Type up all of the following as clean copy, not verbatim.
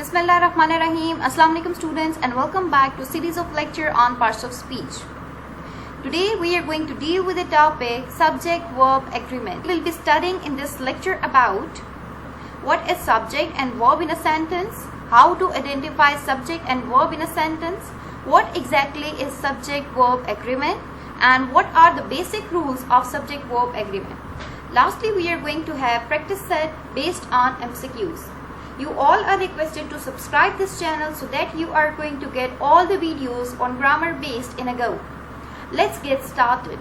Bismillahirrahmanirrahim. Assalamu alaikum students, and welcome back to series of lecture on parts of speech. Today we are going to deal with the topic subject-verb agreement. We will be studying in this lecture about what is subject and verb in a sentence, how to identify subject and verb in a sentence, what exactly is subject-verb agreement, and what are the basic rules of subject-verb agreement. Lastly, we are going to have practice set based on MCQs. You all are requested to subscribe this channel so that you are going to get all the videos on grammar based in a go. Let's get started.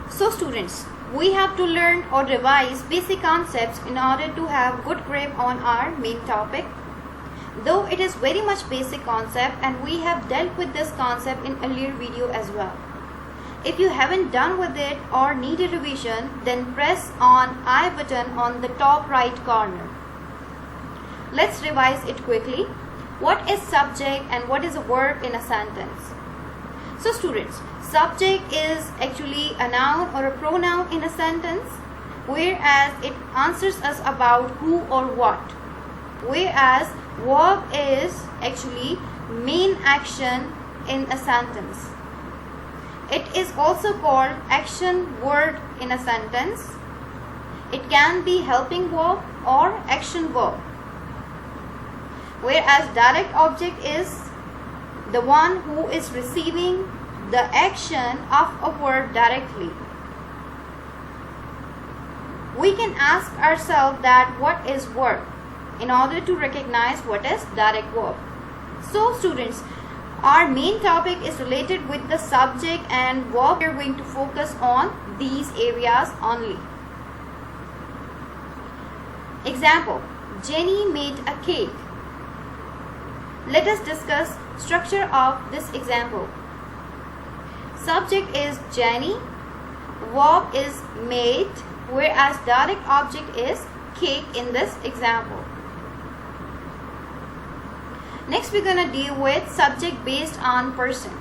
So students, we have to learn or revise basic concepts in order to have good grip on our main topic. Though it is very much basic concept and we have dealt with this concept in earlier video as well. If you haven't done with it or need a revision, then press on I button on the top right corner. Let's revise it quickly. What is subject and what is a verb in a sentence? So students, subject is actually a noun or a pronoun in a sentence, whereas it answers us about who or what. Whereas verb is actually main action in a sentence. It is also called action word in a sentence. It can be helping verb or action verb. Whereas direct object is the one who is receiving the action of a word directly. We can ask ourselves that what is verb in order to recognize what is direct verb. So students, our main topic is related with the subject and verb. We are going to focus on these areas only. Example, Jenny made a cake. Let us discuss structure of this example. Subject is Jenny, verb is made, whereas direct object is cake in this example. Next, we're going to deal with subject based on person.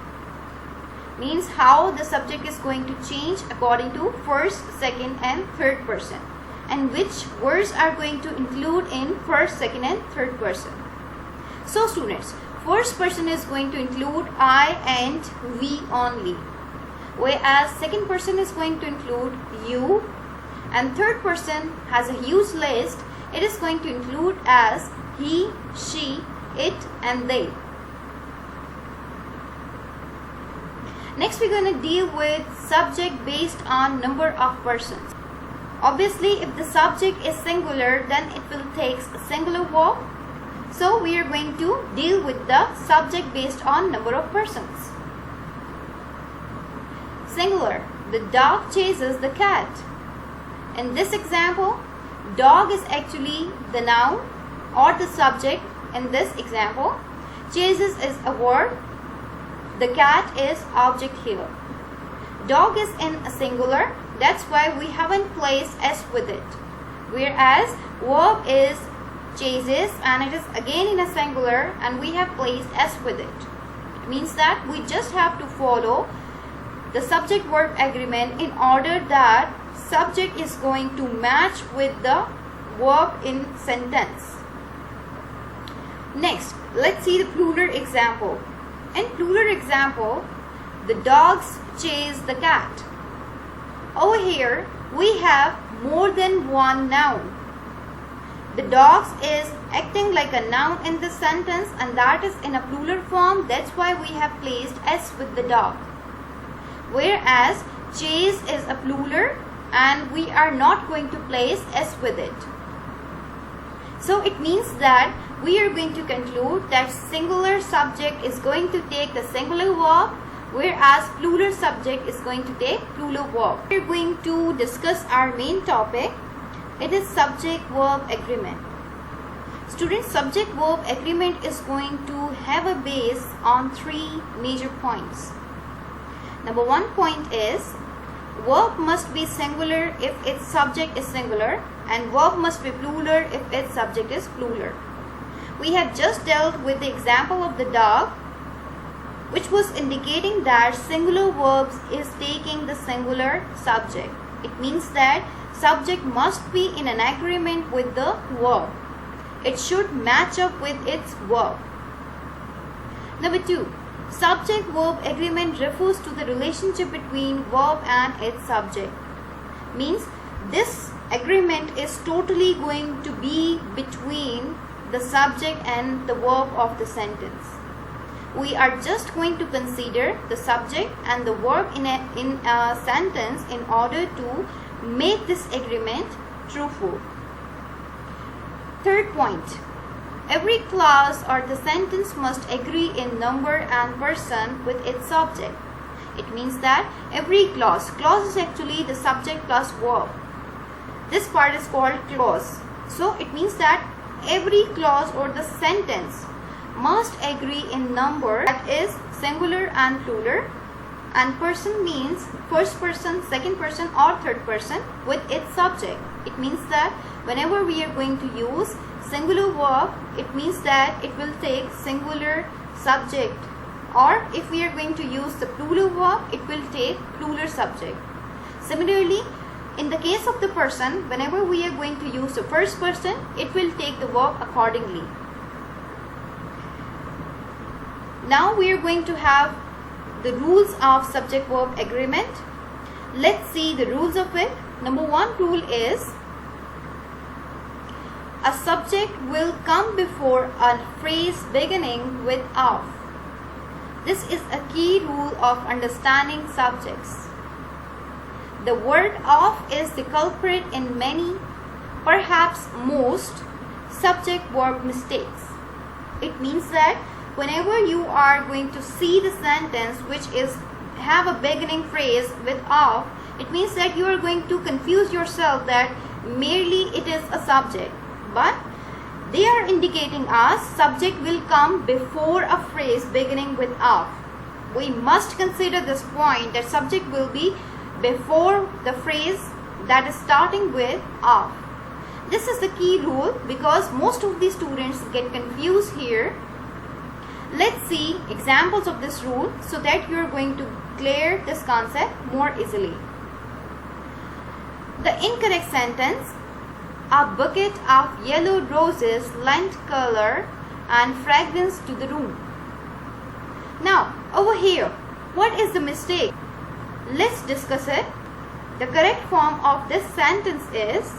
Means how the subject is going to change according to first, second and third person. And which words are going to include in first, second and third person. So students, first person is going to include I and we only. Whereas second person is going to include you. And third person has a huge list. It is going to include as he, she, it and they. Next, we're going to deal with subject based on number of persons. Obviously, if the subject is singular, then it will take a singular verb. So we are going to deal with the subject based on number of persons. Singular, the dog chases the cat. In this example, dog is actually the noun or the subject. In this example, chases is a verb, the cat is object here. Dog is in a singular, that's why we haven't placed s with it. Whereas verb is chases and it is again in a singular and we have placed s with it. It means that we just have to follow the subject verb agreement in order that subject is going to match with the verb in sentence. Next, let's see the plural example. In plural example, the dogs chase the cat. Over here, we have more than one noun. The dogs is acting like a noun in this sentence and that is in a plural form. That's why we have placed s with the dog. Whereas chase is a plural and we are not going to place s with it. So it means that we are going to conclude that singular subject is going to take the singular verb, whereas plural subject is going to take plural verb. We are going to discuss our main topic. It is subject-verb agreement. Students, subject-verb agreement is going to have a base on three major points. Number one point is verb must be singular if its subject is singular and verb must be plural if its subject is plural. We have just dealt with the example of the dog which was indicating that singular verbs is taking the singular subject. It means that subject must be in an agreement with the verb. It should match up with its verb. Number 2. Subject-verb agreement refers to the relationship between verb and its subject. Means this agreement is totally going to be between the subject and the verb of the sentence. We are just going to consider the subject and the verb in a sentence in order to make this agreement truthful. Third point. Every clause or the sentence must agree in number and person with its subject. It means that every clause is actually the subject plus verb. This part is called clause. So it means that every clause or the sentence must agree in number, that is singular and plural, and person means first person, second person or third person with its subject. It means that whenever we are going to use singular verb, it means that it will take singular subject, or if we are going to use the plural verb, it will take plural subject. Similarly, in the case of the person, whenever we are going to use the first person, it will take the verb accordingly. Now we are going to have the rules of subject-verb agreement. Let's see the rules of it. Number 1 rule is a subject will come before a phrase beginning with of. This is a key rule of understanding subjects. The word of is the culprit in many, perhaps most, subject-verb mistakes. It means that whenever you are going to see the sentence which is have a beginning phrase with of, it means that you are going to confuse yourself that merely it is a subject. But they are indicating us subject will come before a phrase beginning with of. We must consider this point that subject will be before the phrase that is starting with of. This is the key rule because most of the students get confused here. Let's see examples of this rule so that you are going to clear this concept more easily. The incorrect sentence, a bucket of yellow roses lent color and fragrance to the room. Now, over here, what is the mistake? Let's discuss it. The correct form of this sentence is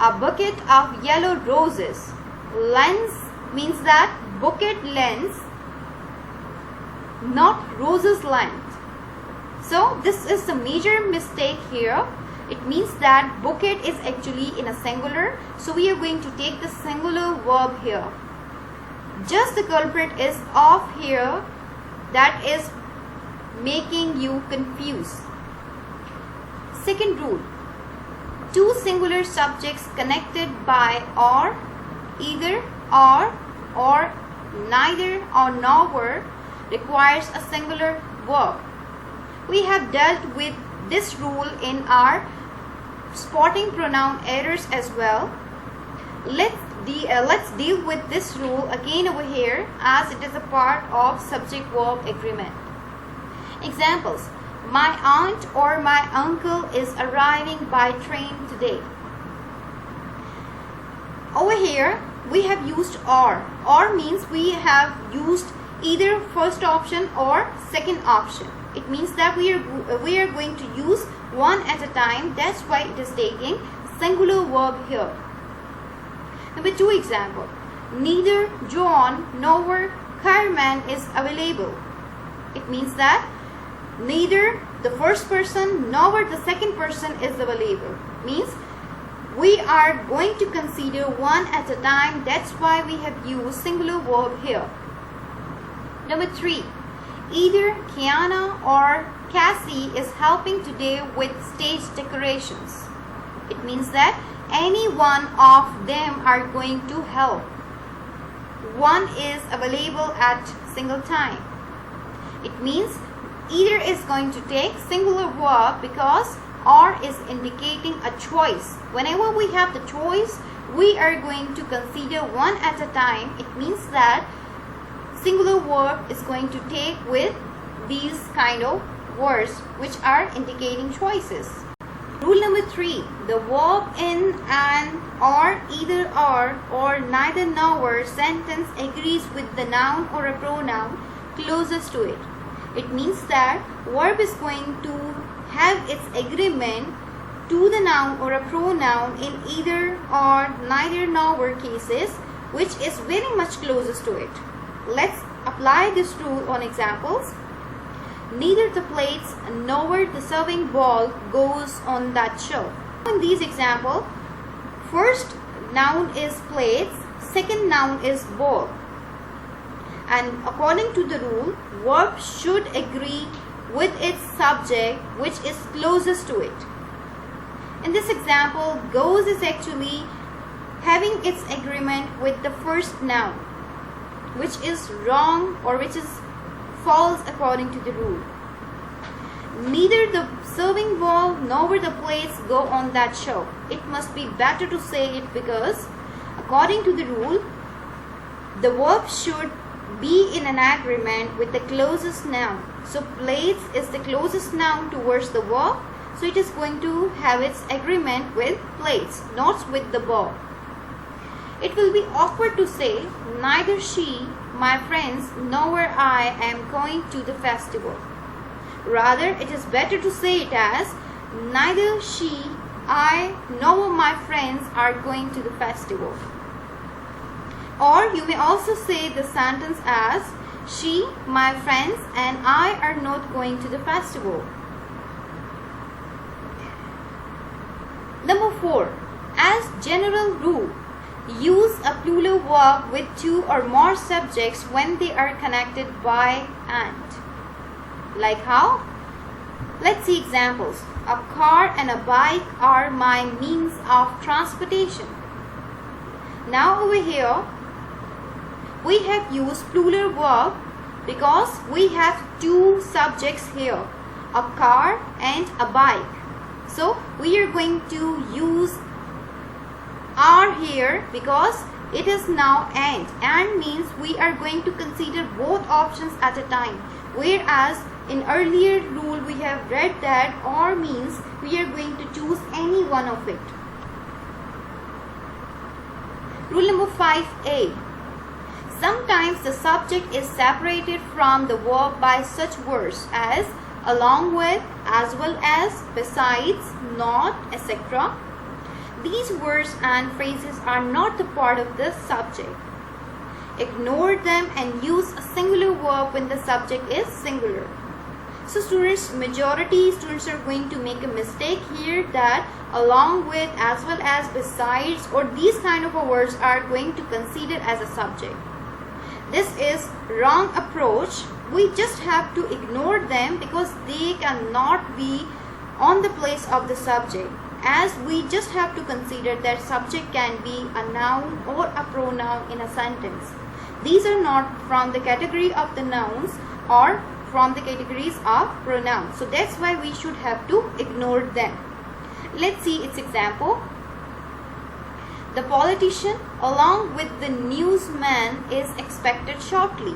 a bucket of yellow roses. Lends means that bucket lends, not roses lent. So this is the major mistake here. It means that bucket is actually in a singular, so we are going to take the singular verb here. Just the culprit is of here, that is making you confused. Second rule, two singular subjects connected by or, either or neither or nor requires a singular verb. We have dealt with this rule in our spotting pronoun errors as well. Let's deal with this rule again over here as it is a part of subject-verb agreement. Examples: my aunt or my uncle is arriving by train today. Over here we have used or. Or means we have used either first option or second option. It means that we are going to use one at a time. That's why it is taking singular verb here. Number 2 example. Neither John nor Carmen is available. It means that neither the first person nor the second person is available. Means we are going to consider one at a time. That's why we have used singular verb here. Number 3. Either Kiana or Cassie is helping today with stage decorations. It means that any one of them are going to help. One is available at single time. It means either is going to take singular verb because or is indicating a choice. Whenever we have the choice, we are going to consider one at a time. It means that singular verb is going to take with these kind of words which are indicating choices. Rule number 3. The verb in an or, either or neither nor sentence agrees with the noun or a pronoun closest to it. It means that verb is going to have its agreement to the noun or a pronoun in either or, neither nor cases, which is very much closest to it. Let's apply this rule on examples. Neither the plates nor the serving bowl goes on that shelf. In these examples, first noun is plates, second noun is bowl. And according to the rule, verb should agree with its subject which is closest to it. In this example, goes is actually having its agreement with the first noun, which is wrong or which is false according to the rule. Neither the serving bowl nor the plates go on that shelf. It must be better to say it because according to the rule, the verb should be in an agreement with the closest noun. So plates is the closest noun towards the verb, so it is going to have its agreement with plates, not with the bowl. It will be awkward to say neither she, my friends, nor I am going to the festival. Rather, it is better to say it as neither she, I, nor my friends are going to the festival. Or you may also say the sentence as she, my friends, and I are not going to the festival. Number 4. As general rule, use a plural verb with 2 or more subjects when they are connected by and. Like how? Let's see examples. A car and a bike are my means of transportation. Now over here, we have used plural verb because we have 2 subjects here, a car and a bike. So we are going to use are here because it is now and means we are going to consider both options at a time, whereas in earlier rule we have read that or means we are going to choose any one of it. Rule number 5a. Sometimes the subject is separated from the verb by such words as along with, as well as, besides, not, etc. These words and phrases are not the part of the subject. Ignore them and use a singular verb when the subject is singular. So students, majority students are going to make a mistake here that along with, as well as, besides, or these kind of words are going to consider as a subject. This is wrong approach. We just have to ignore them because they cannot be on the place of the subject, as we just have to consider that subject can be a noun or a pronoun in a sentence. These are not from the category of the nouns or from the categories of pronouns. So that's why we should have to ignore them. Let's see its example. The politician along with the newsman is expected shortly.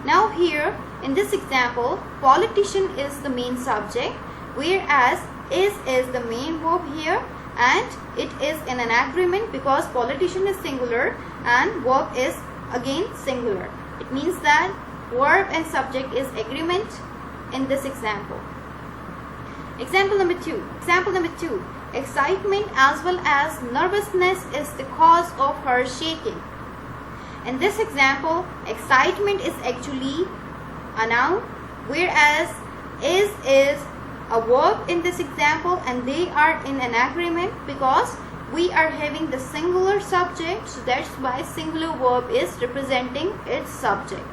Now here in this example, politician is the main subject, whereas is the main verb here, and it is in an agreement because politician is singular and verb is again singular. It means that verb and subject is agreement in this example. Example number 2. Excitement as well as nervousness is the cause of her shaking. In this example, excitement is actually a noun, whereas is a verb in this example, and they are in an agreement because we are having the singular subject, so that's why singular verb is representing its subject.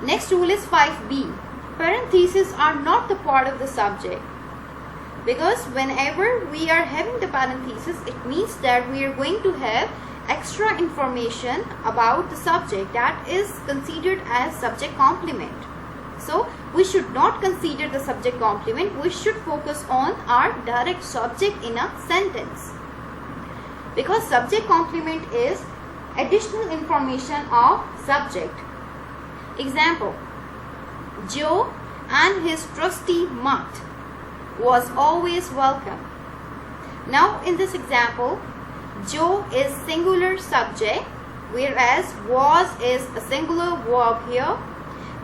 Next rule is 5b. Parentheses are not the part of the subject, because whenever we are having the parenthesis, it means that we are going to have extra information about the subject that is considered as subject complement. So we should not consider the subject complement. We should focus on our direct subject in a sentence, because subject complement is additional information of subject. Example, Joe and his trusty mutt was always welcome. Now in this example, Joe is singular subject, whereas was is a singular verb here.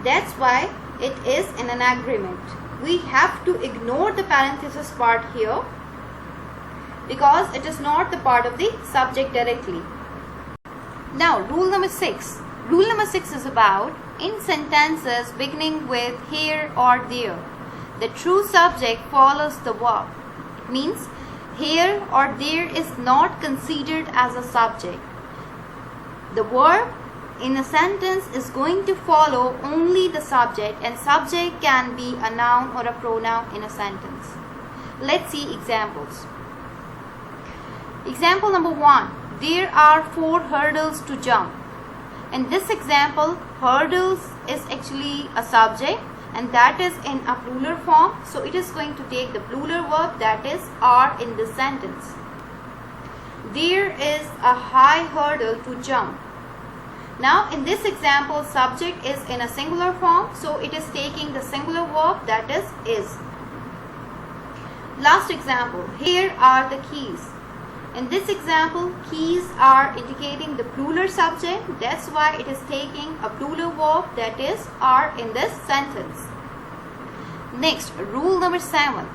That's why it is in an agreement. We have to ignore the parenthesis part here because it is not the part of the subject directly. Now rule number 6. Rule number 6 is about in sentences beginning with here or there, the true subject follows the verb. It means here or there is not considered as a subject. The verb in a sentence is going to follow only the subject, and subject can be a noun or a pronoun in a sentence. Let's see examples. Example number 1. There are 4 hurdles to jump. In this example, hurdles is actually a subject and that is in a plural form. So it is going to take the plural verb, that is are, in this sentence. There is a high hurdle to jump. Now in this example, subject is in a singular form, so it is taking the singular verb, that is. Last example, here are the keys. In this example, keys are indicating the plural subject, that's why it is taking a plural verb, that is are, in this sentence. Next, rule number 7.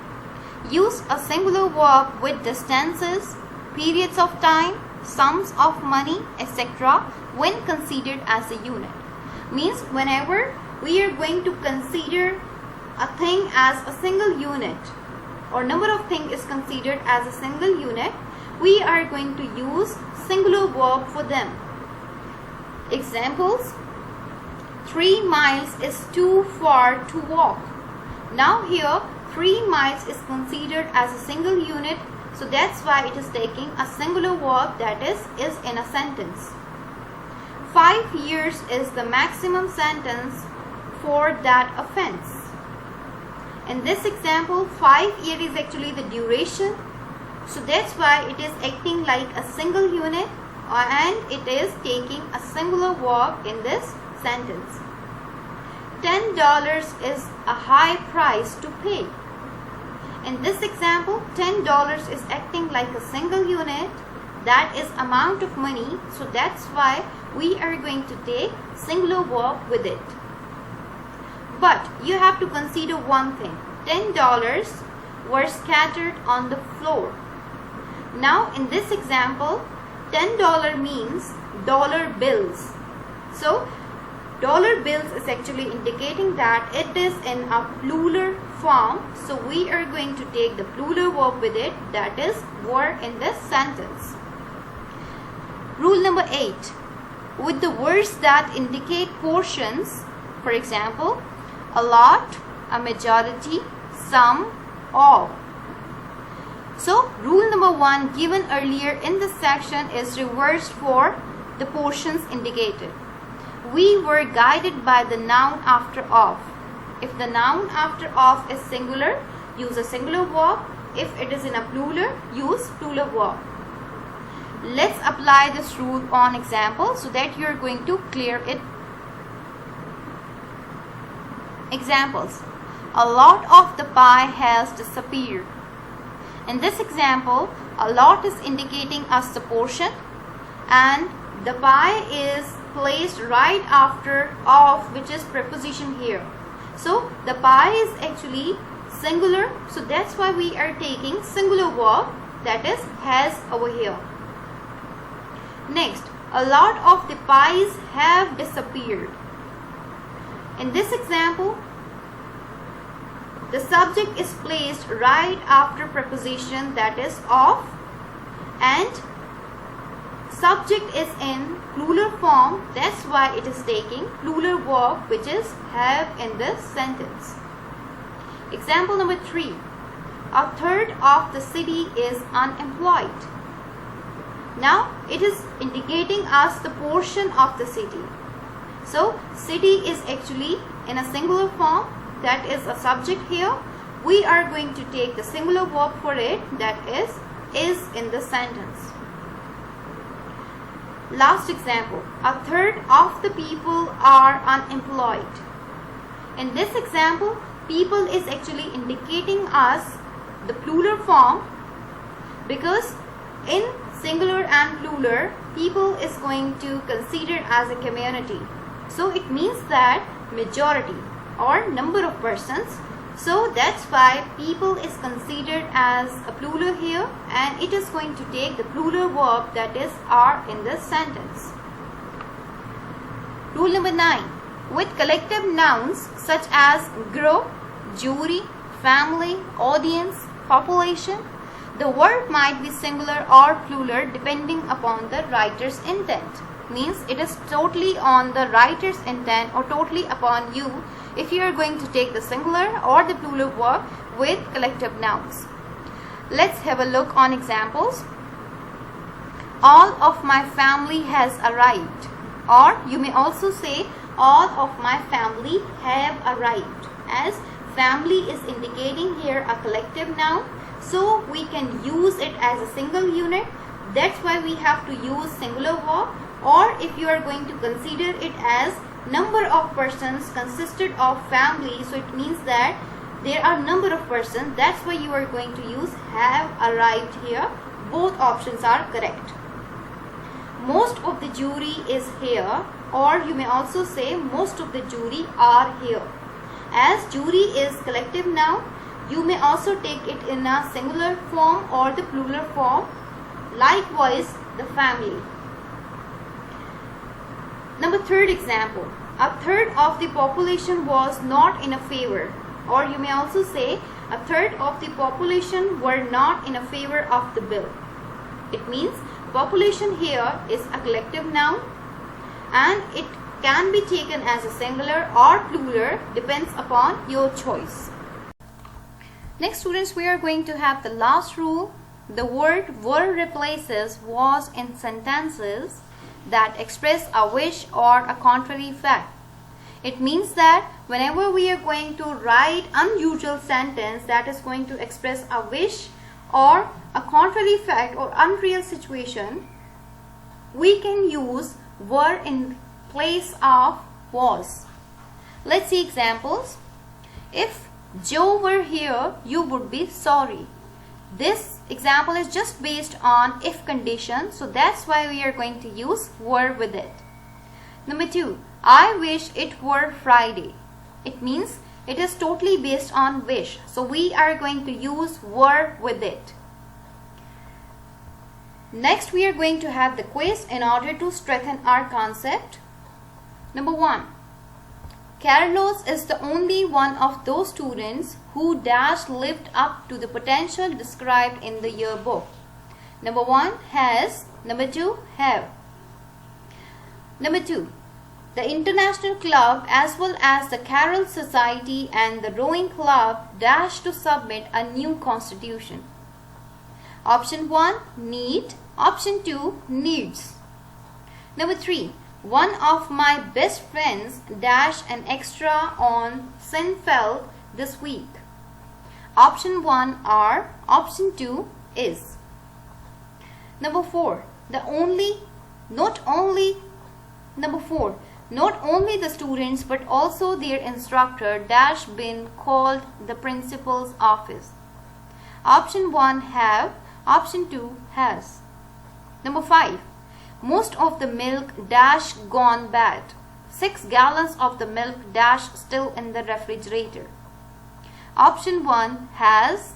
Use a singular verb with distances, periods of time, sums of money, etc. when considered as a unit. Means whenever we are going to consider a thing as a single unit, or number of things is considered as a single unit, we are going to use singular verb for them. Examples, 3 miles is too far to walk. Now here 3 miles is considered as a single unit, so that's why it is taking a singular verb, that is in a sentence. 5 years is the maximum sentence for that offense. In this example, 5 years is actually the duration, so that's why it is acting like a single unit and it is taking a singular verb in this sentence. $10 is a high price to pay. In this example, $10 is acting like a single unit, that is amount of money, so that's why we are going to take singular verb with it. But you have to consider one thing, $10 were scattered on the floor. Now in this example, $10 means dollar bills. So dollar bills is actually indicating that it is in a plural form, so we are going to take the plural verb with it, that is were, in this sentence. Rule number 8. With the words that indicate portions, for example, a lot, a majority, some, all. So rule number 1 given earlier in this section is reversed for the portions indicated. We were guided by the noun after of. If the noun after of is singular, use a singular verb. If it is in a plural, use plural verb. Let's apply this rule on example so that you are going to clear it. Examples. A lot of the pie has disappeared. In this example, a lot is indicating us the portion and the pie is placed right after of, which is preposition here. So the pie is actually singular, so that's why we are taking singular verb, that is has over here. Next, a lot of the pies have disappeared. In this example, the subject is placed right after preposition, that is of, and subject is in plural form, that's why it is taking plural verb, which is have, in this sentence. Example number 3. A third of the city is unemployed. Now it is indicating us the portion of the city. So city is actually in a singular form, that is a subject here. We are going to take the singular verb for it, that is in the sentence. Last example, a third of the people are unemployed. In this example, people is actually indicating us the plural form, because in singular and plural, people is going to consider as a community. So it means that majority or number of persons. So that's why people is considered as a plural here, and it is going to take the plural verb, that is are, in this sentence. Rule number 9. With collective nouns such as group, jury, family, audience, population, the verb might be singular or plural depending upon the writer's intent. Means it is totally on the writer's intent or totally upon you if you are going to take the singular or the plural verb with collective nouns. Let's have a look on examples. All of my family has arrived, or you may also say all of my family have arrived, as family is indicating here a collective noun, so we can use it as a single unit. That's why we have to use singular verb. Or if you are going to consider it as number of persons consisted of family, so it means that there are number of persons, that's why you are going to use have arrived here. Both options are correct. Most of the jury is here, or you may also say most of the jury are here. As jury is collective noun, you may also take it in a singular form or the plural form. Likewise, the family. Number third example, a third of the population was not in a favor, or you may also say a third of the population were not in a favor of the bill. It means population here is a collective noun, and it can be taken as a singular or plural, depends upon your choice. Next, students, we are going to have the last rule. The word were replaces was in sentences that express a wish or a contrary fact. It means that whenever we are going to write unusual sentence that is going to express a wish or a contrary fact or unreal situation, we can use were in place of was. Let's see examples. If Joe were here, you would be sorry. This example is just based on if condition, so that's why we are going to use were with it. Number 2, I wish it were Friday. It means it is totally based on wish, so we are going to use were with it. Next, we are going to have the quiz in order to strengthen our concept. Number 1, Carlos is the only one of those students who dash lived up to the potential described in the yearbook. Number 1, has. Number 2, have. Number 2, the International Club as well as the Carol Society and the Rowing Club dash to submit a new constitution. Option 1, need. Option 2, needs. Number 3, one of my best friends dash an extra on Seinfeld this week. Option 1 are. Option 2 is. Number 4, not only the students but also their instructor dash been called the principal's office. Option 1 have. Option 2 has. Number 5, most of the milk dash gone bad. 6 gallons of the milk dash still in the refrigerator. Option 1 has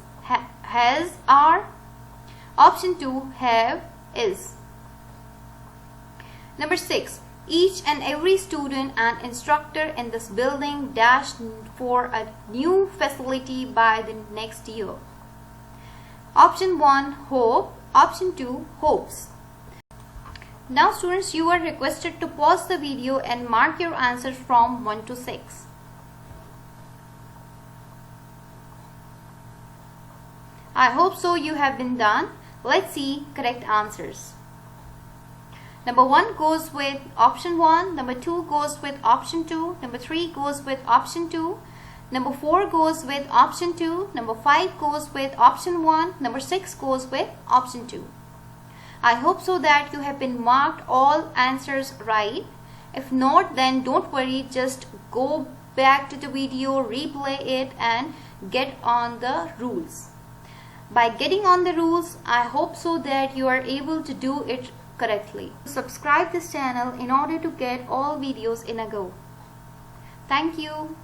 are. Option 2 have is. Number 6, each and every student and instructor in this building dashed for a new facility by the next year. Option 1 hope. Option 2 hopes. Now students, you are requested to pause the video and mark your answers from 1 to 6. I hope so you have been done. Let's see correct answers. Number 1 goes with option 1. Number 2 goes with option 2. Number 3 goes with option 2. Number 4 goes with option 2. Number 5 goes with option 1. Number 6 goes with option 2. I hope so that you have been marked all answers right. If not, then don't worry, just go back to the video, replay it and get on the rules. By getting on the rules, I hope so that you are able to do it correctly. Subscribe this channel in order to get all videos in a go. Thank you.